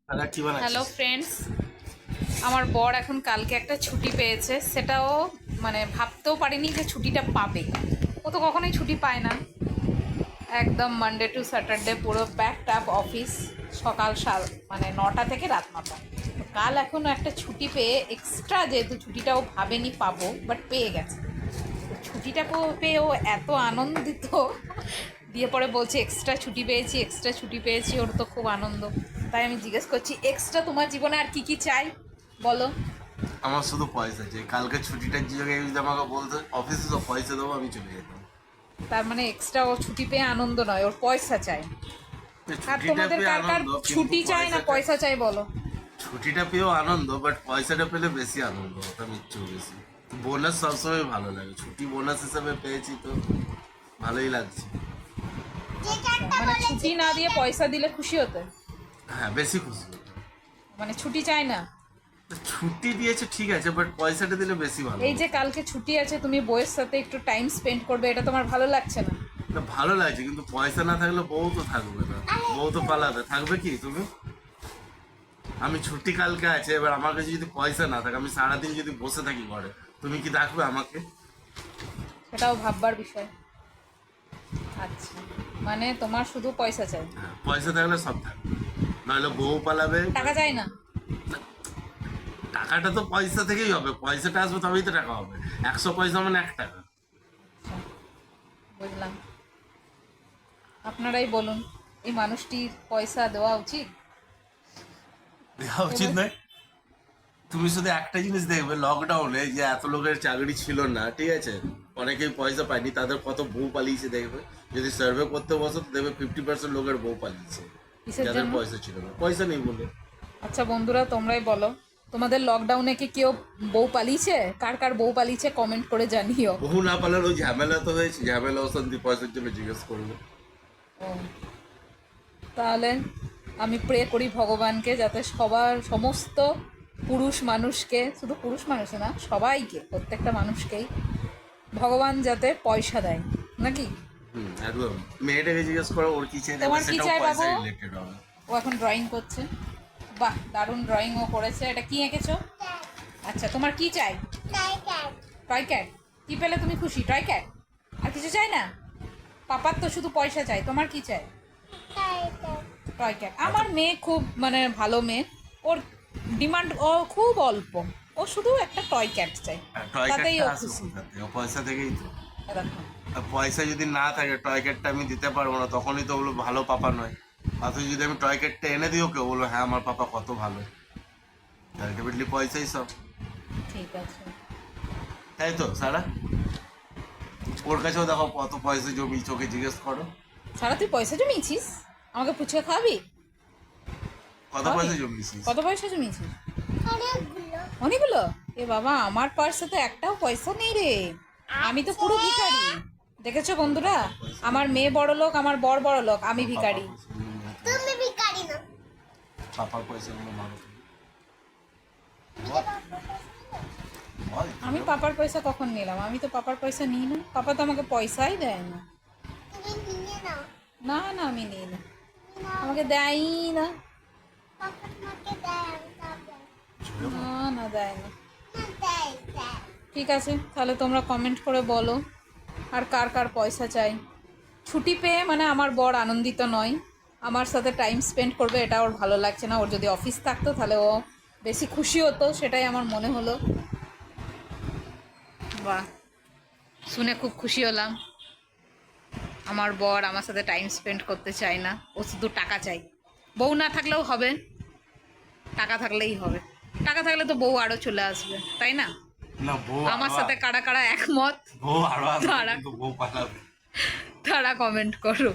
Hello friends, আমার বর এখন কালকে একটা ছুটি পেয়েছে, সেটাও মানে ভাবতেও পারিনি যে ছুটিটা পাবে। ও তো কখনোই ছুটি পায় না, একদম মানডে টু স্যাটারডে পুরো প্যাকড আপ অফিস, সকাল মানে 9টা থেকে রাত 9টা। কাল এখনও একটা ছুটি পেয়ে এক্সট্রা, যেহেতু ছুটিটাও ভাবেনি পাবো, বাট পেয়ে গেছে। ছুটিটা পেয়ে ও এত আনন্দিত, দিয়ে পরে বলছে এক্সট্রা ছুটি পেয়েছি, এক্সট্রা ছুটি পেয়েছি। ওর তো খুব আনন্দ। তাই আমি জিজ্ঞেস করছি, এক্সট্রা তোমার জীবনে আর কি কি চাই বলো? আমার শুধু পয়সা চাই। কালকে ছুটিটার জায়গায় যদি আমাকে বলতো অফিসে সব পয়সা দেবো, আমি চলে যেতাম। তার মানে এক্সট্রা ও ছুটি পেয়ে আনন্দ নয়, ওর পয়সা চাই। আর ছুটিটা তোমাদের পেয়ে কার কার আনন্দ, ছুটি চাই না পয়সা চাই বলো? ছুটিটা পেয়েও আনন্দ, বাট পয়সাটা পেলে বেশি আনন্দ, ওটা মিচ্ছু বেশি। বোনাস সবসময় ভালো লাগে, ছুটি বোনাস হিসাবে পেয়েছি তো ভালোই লাগছে। মানে ছুটি না দিয়ে পয়সা দিলে খুশি হতে? হ্যাঁ, বেশি খুশি হতো। মানে ছুটি চাই না? ছুটি দিয়েছে ঠিক আছে, বাট পয়সাটা দিলে বেশি ভালো। এই যে কালকে ছুটি আছে, তুমি বউয়ের সাথে একটু টাইম স্পেন্ড করবে, এটা তোমার ভালো লাগছে না? না, ভালো লাগছে, কিন্তু পয়সা না থাকলে বউ তো থাকবে না। বউ তো পালাবে, থাকবে কি তুমি? আমি ছুটি কালকে আছে, এবার আমার কাছে যদি পয়সা না থাকে, আমি সারাদিন যদি বসে থাকি ঘরে, তুমি কি ডাকবে আমাকে? সেটাও ভাববার বিষয়। আচ্ছা, মানে তোমার শুধু পয়সা চাই? হ্যাঁ, পয়সা থাকলে সব থাকবে, নইলে বউ পালাবে। টাকা চাই না? টাকাটা তো পয়সা থেকেই হবে, পয়সাটা আসবে তবেই তো টাকা হবে। 100 পয়সা মানে 1 টাকা। আচ্ছা, বুঝলাম। আপনারাই বলুন, এই মানুষটির পয়সা দেওয়া উচিত? দেওয়া উচিত নয়। তুমি শুধু একটা জিনিস দেখবে, লকডাউনে যে এত লোকের চাকরি ছিল না, ঠিক আছে, অনেকেই পয়সা পায়নি, তাদের কত বউ পালিয়েছে দেখবে। যদি সার্ভে করতে বসো তো দেখবে 50% লোকের বউ পালিয়েছে, কিসের যাদের জন্য? পয়সা ছিল না, পয়সা নেই বলে। আচ্ছা বন্ধুরা, তোমরাই বলো, তোমাদের লকডাউনে কি কেউ বউ পালিয়েছে? কার কার বউ পালিয়েছে কমেন্ট করে জানিও। বহু না পালার ওই ঝামেলা তো হয়েছে, ঝামেলা অশান্তি পয়সার জন্য জিজ্ঞেস করবে। ও, তাহলে আমি প্রে করি ভগবানকে, যাতে সমস্ত পুরুষ মানুষকে, শুধু পুরুষ মানুষ না, সবাইকে, প্রত্যেকটা মানুষকেই ভগবান যাতে পয়সা দেয়, নাকি? একদম। মেয়েটাকে জিজ্ঞেস করো ওর কি চাই, তোমার কি সেটাও চাই পয়সা বাবু? রিলেটেড হবে। ও এখন ড্রয়িং করছে। বাহ, দারুণ ড্রয়িং ও করেছে। এটা কি এঁকেছো? আচ্ছা, তোমার কি চাই? Toy cat. কি পেলে তুমি খুশি? Toy cat? আর কিছু চাই না? পাপার তো শুধু পয়সা চাই, তোমার কি চাই? Toy cat. আমার মেয়ে খুব মানে ভালো মেয়ে, ওর ডিমান্ড ও খুব অল্প, ও শুধু একটা টয় ক্যাট চাই, টয় তাতেই ক্যাটটা ও আসে খুশি। কোথা থেকে? পয়সা থেকেই তো। দেখো, আর পয়সা যদি না থাকে, টয় ক্যাটটা আমি দিতে পারবো না, তখনই তো ওগুলো ভালো পাপা নয়। অথচ যদি আমি টয় ক্যাটটা এনে দিও, কেউ বলবো হ্যাঁ আমার পাপা কত ভালো। আলটিমেটলি পয়সাই সব, ঠিক আছে। তাই তো সারা? ওর কাছেও দেখো কত পয়সা জমি, চোখে জিজ্ঞেস করো। সারা, তুই পয়সা জমিয়েছিস? আমাকে ফুচকা খাওয়াবি? কত খাওয়াবি? পয়সা জমিয়েছিস? কত পয়সা জমিয়েছিস? অনেকগুলো। এ বাবা, আমার পার্সে তো একটাও পয়সা নেই রে, আমি তো পুরো ভিখারি। দেখেছো বন্ধুরা, আমার মেয়ে বড় লোক, আমার বর বড় লোক, আমি ভিখারি। তুমি ভিখারি না। পাপার পয়সা গুলো মারো তুমি। বল। আমি পাপার পয়সা কখন নিলাম? আমি তো পাপার পয়সা নিই না, পাপা তো আমাকে পয়সাই দেয় না। তুমি নিয়ে নাও। না না, আমি নিই না, আমাকে দেয়ই না। পাপা তোমাকে দেয়, আমি খাবো। না না, দেয় না। না, দেয়, দেয়। ঠিক আছে, তাহলে তোমরা কমেন্ট করে বলো আর কার কার পয়সা চাই। ছুটি পেয়ে মানে আমার বর আনন্দিত নয়, আমার সাথে টাইম স্পেন্ড করবে এটা ওর ভালো লাগছে না। ওর যদি অফিস থাকতো তাহলে ও বেশি খুশি হতো, সেটাই আমার মনে হলো। বাহ, শুনে খুব খুশি হলাম। আমার বর আমার সাথে টাইম স্পেন্ড করতে চায় না, ও শুধু টাকা চাই। বউ না থাকলেও হবে, টাকা থাকলেই হবে। টাকা থাকলে তো বউ আরও চলে আসবে, তাই না? না, বউ আমার সাথে কারা কারা একমত বউ আরো আসবে, তারা কিন্তু বউ পালাবে। তারা কমেন্ট করো।